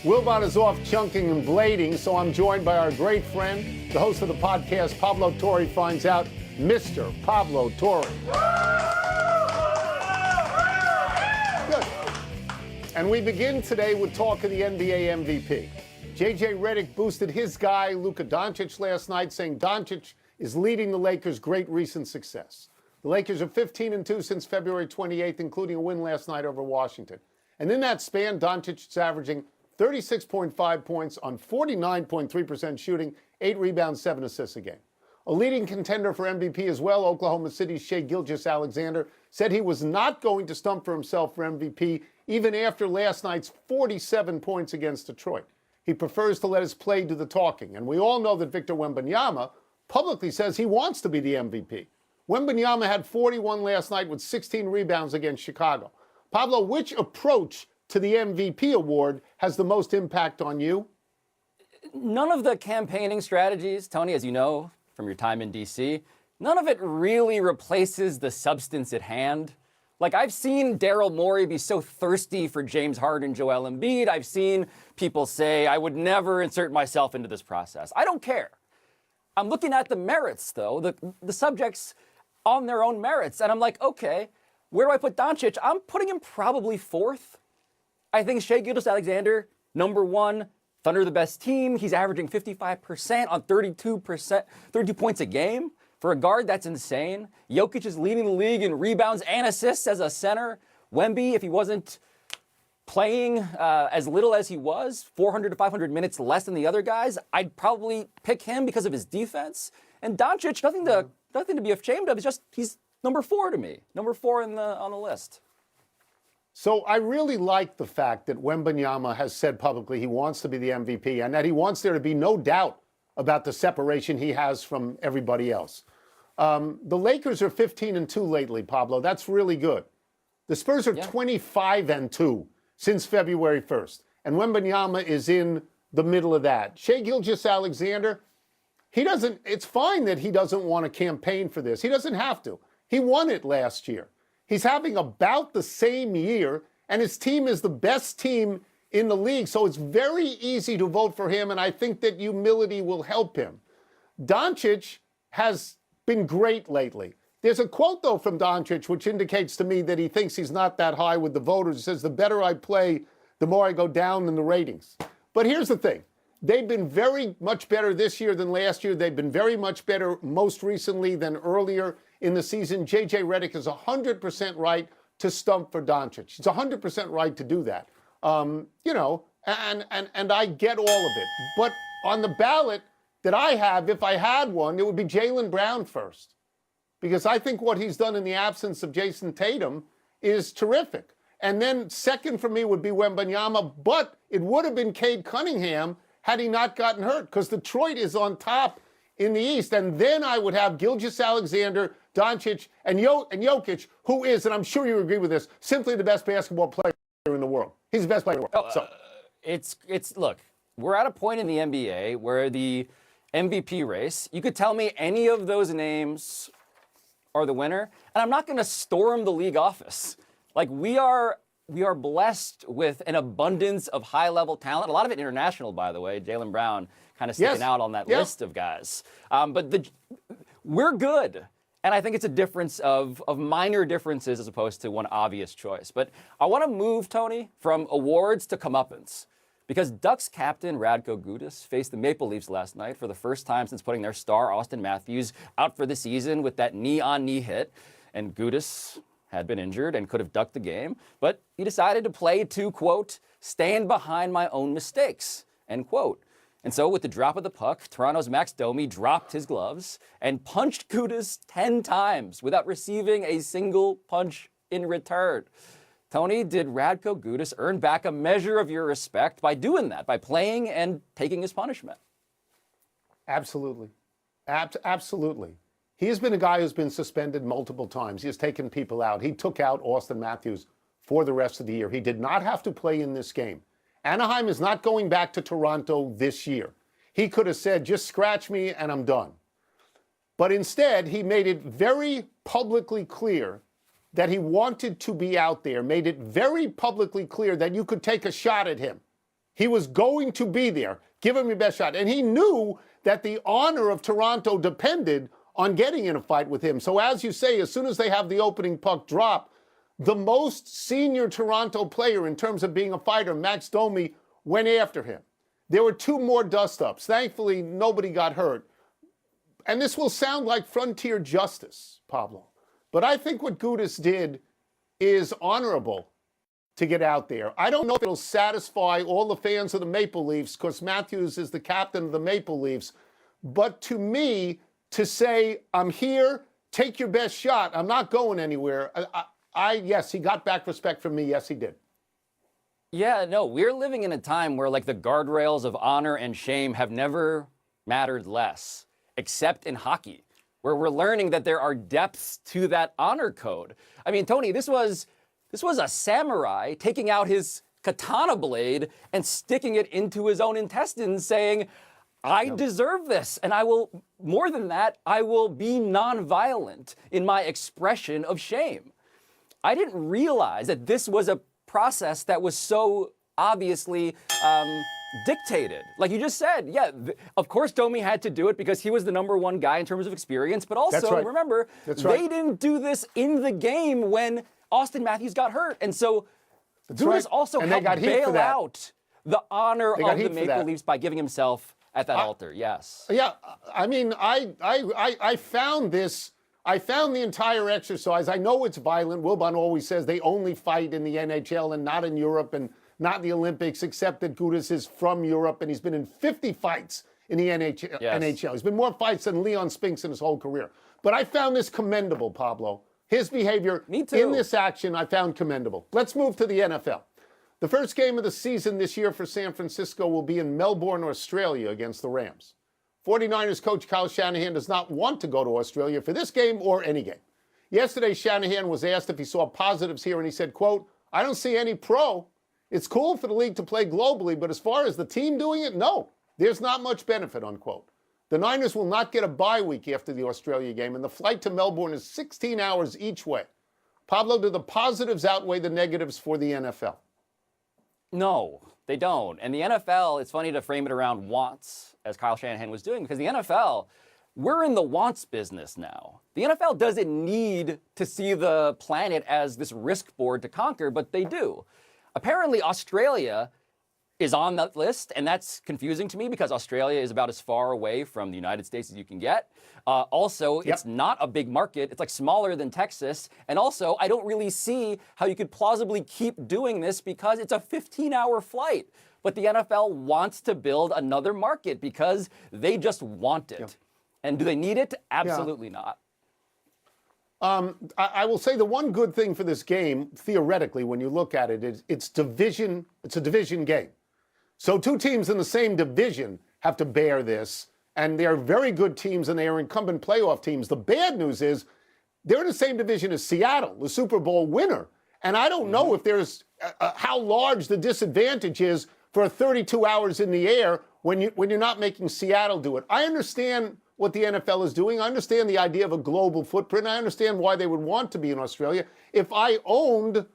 Wilbon is off chunking and blading, so I'm joined by our great friend, the host of the podcast, Pablo Torre Finds Out, Mr. Pablo Torre. Good. And we begin today with talk of the NBA MVP. J.J. Redick boosted his guy, Luka Doncic, last night, saying Doncic is leading the Lakers' great recent success. The Lakers are 15-2 since February 28th, including a win last night over Washington. And in that span, Doncic is averaging 36.5 points on 49.3% shooting, 8 rebounds, 7 assists a game. A leading contender for MVP as well, Oklahoma City's Shai Gilgeous-Alexander, said he was not going to stump for himself for MVP even after last night's 47 points against Detroit. He prefers to let his play do the talking. And we all know that Victor Wembanyama publicly says he wants to be the MVP. Wembanyama had 41 last night with 16 rebounds against Chicago. Pablo, which approach to the MVP award has the most impact on you? None of the campaigning strategies, Tony, as you know from your time in D.C., none of it really replaces the substance at hand. Like, I've seen Daryl Morey be so thirsty for James Harden, Joel Embiid. I've seen people say, I would never insert myself into this process. I don't care. I'm looking at the merits, though, the subjects on their own merits. And I'm like, okay, where do I put Doncic? I'm putting him probably fourth. I think Shai Gilgeous-Alexander, number one. Thunder the best team. He's averaging 55% on 32 points a game. For a guard, that's insane. Jokic is leading the league in rebounds and assists as a center. Wemby, if he wasn't playing as little as he was, 400 to 500 minutes less than the other guys, I'd probably pick him because of his defense. And Doncic, nothing to be ashamed of. It's just he's number 4 to me, number 4 on the list. So I really like the fact that Wembanyama has said publicly he wants to be the MVP and that he wants there to be no doubt about the separation he has from everybody else. The Lakers are 15-2 lately, Pablo. That's really good. The Spurs are 25-2 since February 1st. And Wembanyama is in the middle of that. Shai Gilgeous-Alexander, it's fine that he doesn't want to campaign for this. He doesn't have to. He won it last year. He's having about the same year, and his team is the best team in the league. So it's very easy to vote for him, and I think that humility will help him. Doncic has been great lately. There's a quote, though, from Doncic, which indicates to me that he thinks he's not that high with the voters. He says, the better I play, the more I go down in the ratings. But here's the thing. They've been very much better this year than last year. They've been very much better most recently than earlier in the season. J.J. Redick is 100% right to stump for Doncic. He's 100% right to do that. And I get all of it. But on the ballot that I have, if I had one, it would be Jaylen Brown first. Because I think what he's done in the absence of Jason Tatum is terrific. And then second for me would be Wembanyama, but it would have been Cade Cunningham had he not gotten hurt, because Detroit is on top in the East. And then I would have Gilgeous-Alexander, Doncic, and Jokic, who is, and I'm sure you agree with this, simply the best basketball player in the world. He's the best player in the world. Look, we're at a point in the NBA where the MVP race, you could tell me any of those names are the winner, and I'm not going to storm the league office. Like, we are blessed with an abundance of high-level talent, a lot of it international, by the way. Jaylen Brown kind of sticking out on that list of guys. But we're good. And I think it's a difference of minor differences as opposed to one obvious choice. But I want to move, Tony, from awards to comeuppance. Because Ducks captain Radko Gudas faced the Maple Leafs last night for the first time since putting their star, Austin Matthews, out for the season with that knee-on-knee hit. And Gudas had been injured and could have ducked the game, but he decided to play to, quote, stand behind my own mistakes, end quote. And so with the drop of the puck, Toronto's Max Domi dropped his gloves and punched Gudas 10 times without receiving a single punch in return. Tony, did Radko Gudas earn back a measure of your respect by doing that, by playing and taking his punishment? Absolutely. Absolutely. He has been a guy who's been suspended multiple times. He has taken people out. He took out Austin Matthews for the rest of the year. He did not have to play in this game. Anaheim is not going back to Toronto this year. He could have said, just scratch me and I'm done. But instead, he made it very publicly clear that he wanted to be out there, made it very publicly clear that you could take a shot at him He was going to be there. Give him your best shot. And he knew that the honor of Toronto depended on getting in a fight with him. So as you say, as soon as they have the opening puck drop, the most senior Toronto player in terms of being a fighter, Max Domi, went after him. There were 2 more dust-ups. Thankfully, nobody got hurt. And this will sound like frontier justice, Pablo. But I think what Gudas did is honorable to get out there. I don't know if it'll satisfy all the fans of the Maple Leafs because Matthews is the captain of the Maple Leafs. But to me, to say, I'm here, take your best shot, I'm not going anywhere. Yes, he got back respect from me. Yes, he did. Yeah, no, we're living in a time where like the guardrails of honor and shame have never mattered less, except in hockey, where we're learning that there are depths to that honor code. I mean, Tony, this was a samurai taking out his katana blade and sticking it into his own intestines, saying, I deserve this, and I will, more than that, I will be nonviolent in my expression of shame. I didn't realize that this was a process that was so obviously dictated. Like you just said, yeah, of course Domi had to do it because he was the #1 guy in terms of experience, but also remember, they didn't do this in the game when Austin Matthews got hurt. And so Gudas also helped bail out the honor of the Maple Leafs by giving himself at that altar, yes. Yeah, I mean, I found this, I found the entire exercise. I know it's violent. Wilbon always says they only fight in the NHL and not in Europe and not the Olympics, except that Gudas is from Europe and he's been in 50 fights in the NHL. He's been more fights than Leon Spinks in his whole career. But I found this commendable, Pablo. His behavior in this action I found commendable. Let's move to the NFL. The first game of the season this year for San Francisco will be in Melbourne, Australia against the Rams. 49ers coach Kyle Shanahan does not want to go to Australia for this game or any game. Yesterday, Shanahan was asked if he saw positives here, and he said, quote, I don't see any pro. It's cool for the league to play globally, but as far as the team doing it, no, there's not much benefit, unquote. The Niners will not get a bye week after the Australia game, and the flight to Melbourne is 16 hours each way. Pablo, do the positives outweigh the negatives for the NFL? No, they don't. And the NFL, it's funny to frame it around wants, as Kyle Shanahan was doing, because the NFL, we're in the wants business now. The NFL doesn't need to see the planet as this risk board to conquer, but they do. Apparently, Australia is on that list, and that's confusing to me because Australia is about as far away from the United States as you can get. It's not a big market. It's like smaller than Texas. And also, I don't really see how you could plausibly keep doing this because it's a 15-hour flight. But the NFL wants to build another market because they just want it. And do they need it? Absolutely not. I will say the one good thing for this game, theoretically, when you look at it, is it's a division game. So 2 teams in the same division have to bear this, and they're very good teams, and they are incumbent playoff teams. The bad news is they're in the same division as Seattle, the Super Bowl winner. And I don't know if there's how large the disadvantage is for 32 hours in the air when you're not making Seattle do it. I understand what the NFL is doing. I understand the idea of a global footprint. I understand why they would want to be in Australia. If I owned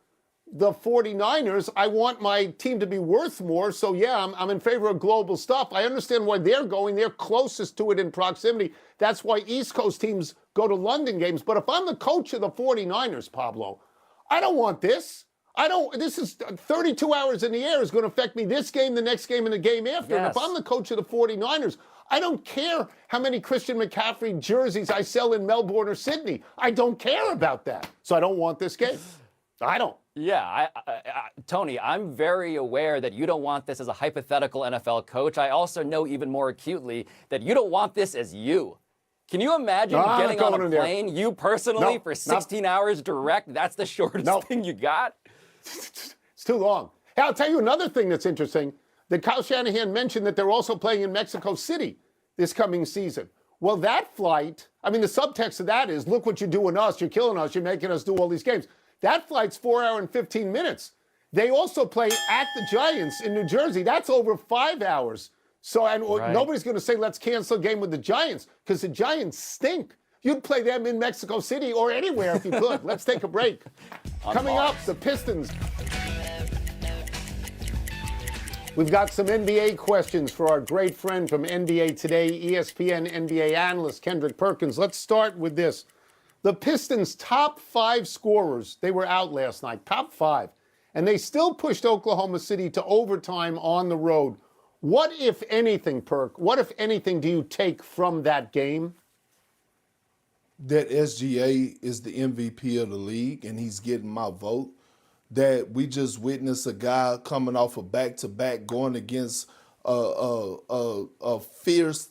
the 49ers, I want my team to be worth more. So, yeah, I'm in favor of global stuff. I understand why they're going. They're closest to it in proximity. That's why East Coast teams go to London games. But if I'm the coach of the 49ers, Pablo, I don't want this. This is 32 hours in the air is going to affect me this game, the next game, and the game after. Yes. And if I'm the coach of the 49ers, I don't care how many Christian McCaffrey jerseys I sell in Melbourne or Sydney. I don't care about that. So I don't want this game. I don't. Yeah, Tony, I'm very aware that you don't want this as a hypothetical NFL coach. I also know even more acutely that you don't want this as you. Can you imagine getting on a plane, you personally, for 16 hours direct? That's the shortest thing you got? It's too long. Hey, I'll tell you another thing that's interesting, that Kyle Shanahan mentioned that they're also playing in Mexico City this coming season. Well, that flight, I mean, the subtext of that is, look what you're doing us. You're killing us. You're making us do all these games. That flight's 4 hours and 15 minutes. They also play at the Giants in New Jersey. That's over 5 hours. So, nobody's going to say, let's cancel a game with the Giants, because the Giants stink. You'd play them in Mexico City or anywhere if you could. Let's take a break. Coming up, the Pistons. We've got some NBA questions for our great friend from NBA Today, ESPN NBA analyst Kendrick Perkins. Let's start with this. The Pistons' top 5 scorers, they were out last night, top 5, and they still pushed Oklahoma City to overtime on the road. What, if anything, Perk, what, if anything, do you take from that game? That SGA is the MVP of the league, and he's getting my vote. That we just witnessed a guy coming off a back-to-back going against a fierce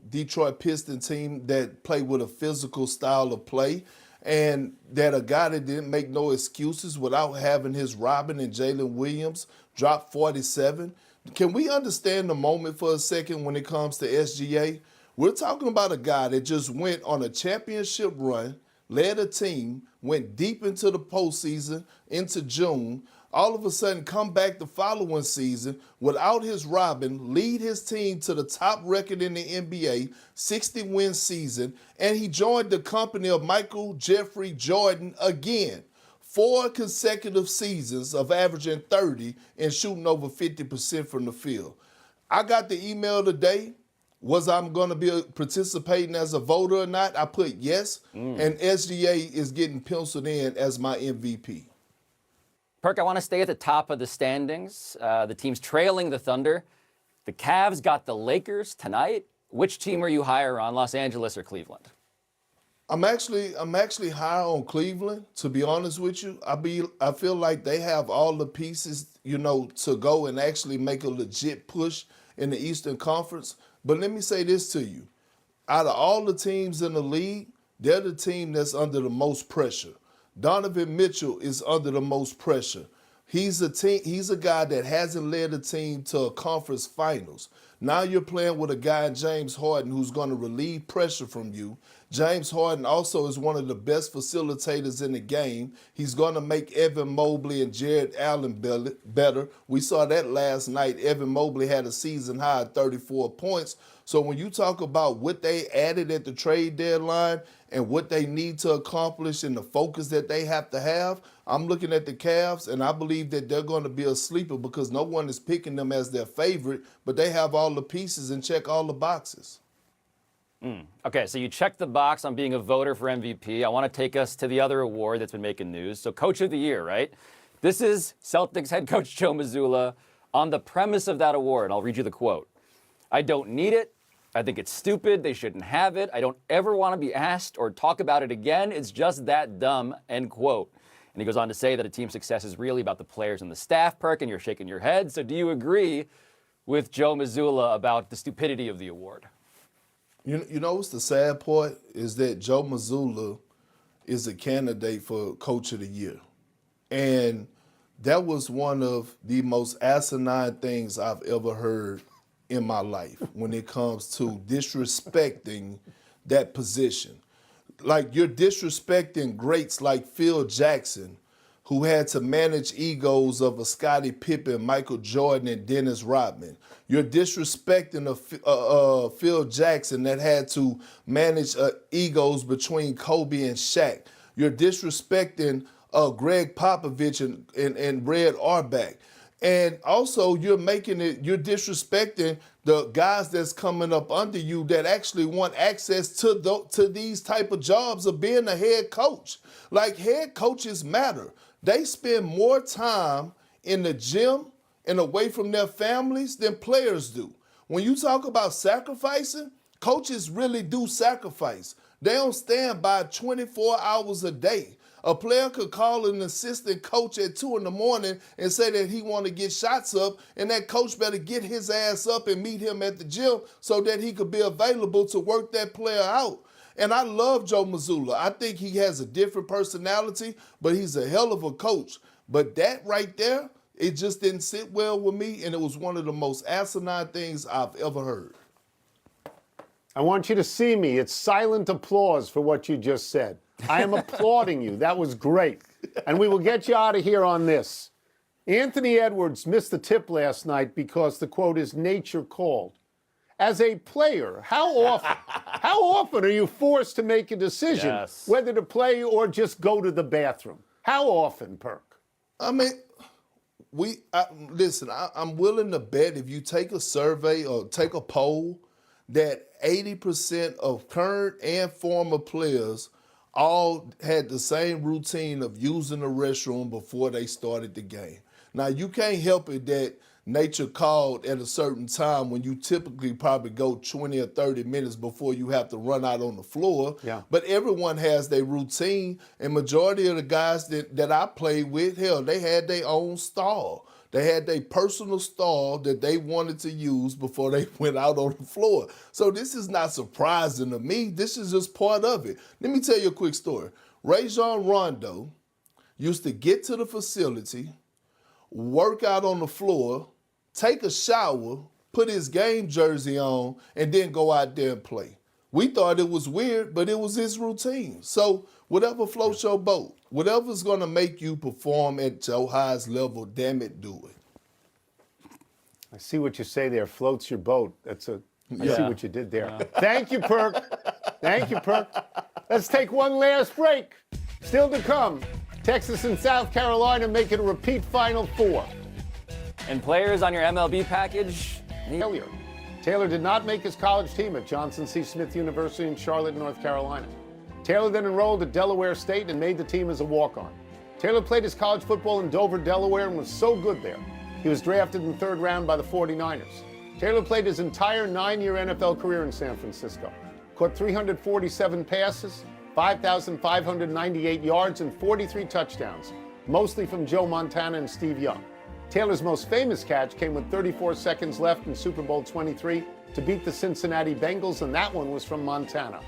Detroit Pistons team that played with a physical style of play, and that a guy that didn't make no excuses without having his Robin and Jalen Williams drop 47. Can we understand the moment for a second when it comes to SGA? We're talking about a guy that just went on a championship run, led a team, went deep into the postseason, into June, all of a sudden come back the following season without his Robin, lead his team to the top record in the NBA, 60-win season, and he joined the company of Michael Jeffrey Jordan again. 4 consecutive seasons of averaging 30 and shooting over 50% from the field. I got the email today. Was I going to be participating as a voter or not? I put yes, and SGA is getting penciled in as my MVP. Perk, I want to stay at the top of the standings. The team's trailing the Thunder. The Cavs got the Lakers tonight. Which team are you higher on, Los Angeles or Cleveland? I'm actually higher on Cleveland, to be honest with you. I feel like they have all the pieces, to go and actually make a legit push in the Eastern Conference. But let me say this to you. Out of all the teams in the league, they're the team that's under the most pressure. Donovan Mitchell is under the most pressure. He's a guy that hasn't led a team to a conference finals. Now you're playing with a guy in James Harden who's going to relieve pressure from you. James Harden also is one of the best facilitators in the game. He's going to make Evan Mobley and Jared Allen better. We saw that last night. Evan Mobley had a season high of 34 points. So when you talk about what they added at the trade deadline and what they need to accomplish and the focus that they have to have, I'm looking at the Cavs, and I believe that they're going to be a sleeper because no one is picking them as their favorite, but they have all the pieces and check all the boxes. Okay, so you checked the box on being a voter for MVP. I want to take us to the other award that's been making news. So Coach of the Year, right? This is Celtics head coach Joe Mazzulla on the premise of that award. I'll read you the quote. "I don't need it. I think it's stupid. They shouldn't have it. I don't ever want to be asked or talk about it again. It's just that dumb," end quote. And he goes on to say that a team's success is really about the players and the staff, Perk, and you're shaking your head. So do you agree with Joe Mazzulla about the stupidity of the award? You know what's the sad part is that Joe Mazzulla is a candidate for Coach of the Year. And that was one of the most asinine things I've ever heard in my life when it comes to disrespecting that position. Like, you're disrespecting greats like Phil Jackson, who had to manage egos of a Scottie Pippen, Michael Jordan, and Dennis Rodman. You're disrespecting a Phil Jackson that had to manage egos between Kobe and Shaq. You're disrespecting Greg Popovich and Red Auerbach. And also, you're disrespecting the guys that's coming up under you that actually want access to these type of jobs of being a head coach. Like, head coaches matter. They spend more time in the gym and away from their families than players do. When you talk about sacrificing, coaches really do sacrifice. They don't stand by 24 hours a day. A player could call an assistant coach at 2 a.m. and say that he want to get shots up, and that coach better get his ass up and meet him at the gym so that he could be available to work that player out. And I love Joe Mazzulla. I think he has a different personality, but he's a hell of a coach. But that right there, it just didn't sit well with me, and it was one of the most asinine things I've ever heard. I want you to see me. It's silent applause for what you just said. I am applauding you. That was great. And we will get you out of here on this. Anthony Edwards missed the tip last night because the quote is nature called. As a player, how often are you forced to make a decision whether to play or just go to the bathroom? How often, Perk? I mean, listen, I'm willing to bet if you take a survey or take a poll that 80% of current and former players all had the same routine of using the restroom before they started the game. Now, you can't help it that nature called at a certain time when you typically probably go 20 or 30 minutes before you have to run out on the floor. Yeah. But everyone has their routine, and majority of the guys that I played with, hell, they had their own stall. They had their personal stall that they wanted to use before they went out on the floor. So this is not surprising to me. This is just part of it. Let me tell you a quick story. Rajon Rondo used to get to the facility, work out on the floor, take a shower, put his game jersey on, and then go out there and play. We thought it was weird, but it was his routine. So whatever floats your boat, whatever's going to make you perform at your highest level, damn it, do it. I see what you say there. Floats your boat. I see Yeah. what you did there. Thank you, Perk. Thank you, Perk. Let's take one last break. Still to come, Texas and South Carolina make it a repeat Final Four. And players on your MLB package, Failure. Taylor did not make his college team at Johnson C. Smith University in Charlotte, North Carolina. Taylor then enrolled at Delaware State and made the team as a walk-on. Taylor played his college football in Dover, Delaware, and was so good there. He was drafted in the third round by the 49ers. Taylor played his entire 9-year NFL career in San Francisco. Caught 347 passes, 5,598 yards, and 43 touchdowns, mostly from Joe Montana and Steve Young. Taylor's most famous catch came with 34 seconds left in Super Bowl 23 to beat the Cincinnati Bengals, and that one was from Montana.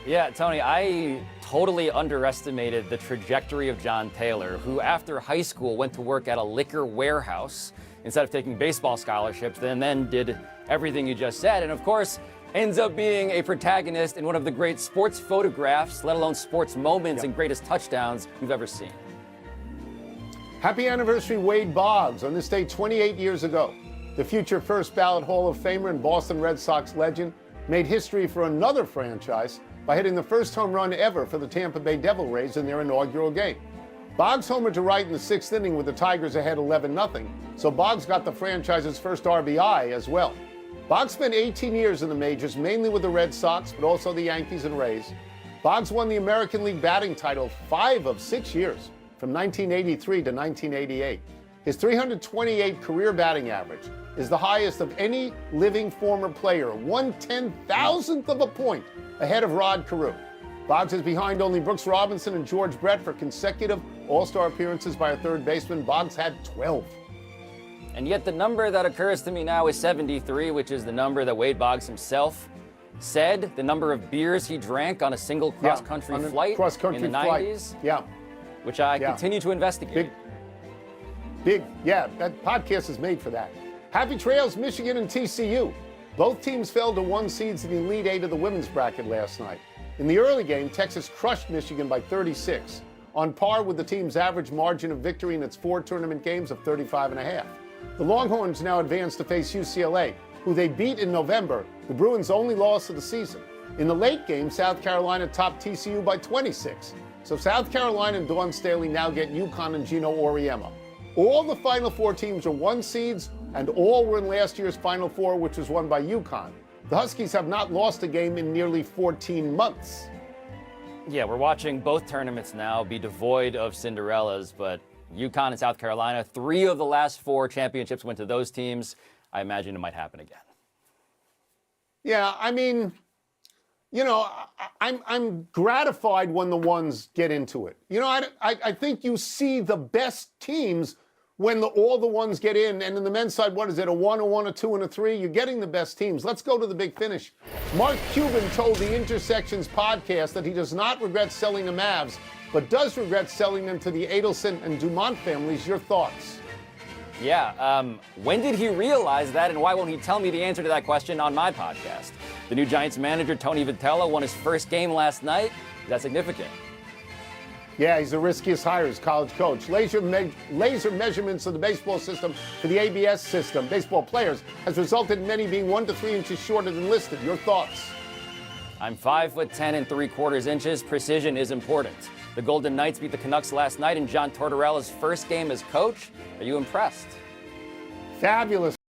Yeah, Tony, I totally underestimated the trajectory of John Taylor, who after high school went to work at a liquor warehouse instead of taking baseball scholarships, and then did everything you just said, and of course, ends up being a protagonist in one of the great sports photographs, let alone sports moments and greatest touchdowns we've ever seen. Happy anniversary, Wade Boggs. On this day 28 years ago, the future first ballot Hall of Famer and Boston Red Sox legend made history for another franchise by hitting the first home run ever for the Tampa Bay Devil Rays in their inaugural game. Boggs homered to right in the sixth inning with the Tigers ahead 11-0, so Boggs got the franchise's first RBI as well. Boggs spent 18 years in the majors, mainly with the Red Sox, but also the Yankees and Rays. Boggs won the American League batting title 5 of 6 years, from 1983 to 1988. His 328 career batting average is the highest of any living former player, 1/10,000th of a point ahead of Rod Carew. Boggs is behind only Brooks Robinson and George Brett for consecutive All-Star appearances by a third baseman. Boggs had 12. And yet the number that occurs to me now is 73, which is the number that Wade Boggs himself said, the number of beers he drank on a single cross-country flight in the 90s. Yeah. Which I continue to investigate. Yeah, that podcast is made for that. Happy trails, Michigan and TCU. Both teams fell to 1 seeds in the Elite Eight of the women's bracket last night. In the early game, Texas crushed Michigan by 36, on par with the team's average margin of victory in its 4 tournament games of 35.5. The Longhorns now advance to face UCLA, who they beat in November, the Bruins' only loss of the season. In the late game, South Carolina topped TCU by 26. So South Carolina and Dawn Staley now get UConn and Gino Auriemma. All the Final Four teams are 1 seeds, and all were in last year's Final Four, which was won by UConn. The Huskies have not lost a game in nearly 14 months. Yeah, we're watching both tournaments now be devoid of Cinderellas, but UConn and South Carolina, 3 of the last 4 championships went to those teams. I imagine it might happen again. Yeah, I mean, you know, I'm gratified when the ones get into it. You know, I think you see the best teams when all the ones get in. And in the men's side, what is it, a 1, a 1, a 2, and a 3? You're getting the best teams. Let's go to the big finish. Mark Cuban told the Intersections podcast that he does not regret selling the Mavs, but does regret selling them to the Adelson and Dumont families. Your thoughts? Yeah, when did he realize that, and why won't he tell me the answer to that question on my podcast? The new Giants manager, Tony Vitello, won his first game last night. Is that significant? Yeah, he's the riskiest hire as college coach. Laser measurements of the baseball system for the ABS system, baseball players, has resulted in many being 1 to 3 inches shorter than listed. Your thoughts? I'm 5'10" and 3/4 inches. Precision is important. The Golden Knights beat the Canucks last night in John Tortorella's first game as coach. Are you impressed? Fabulous.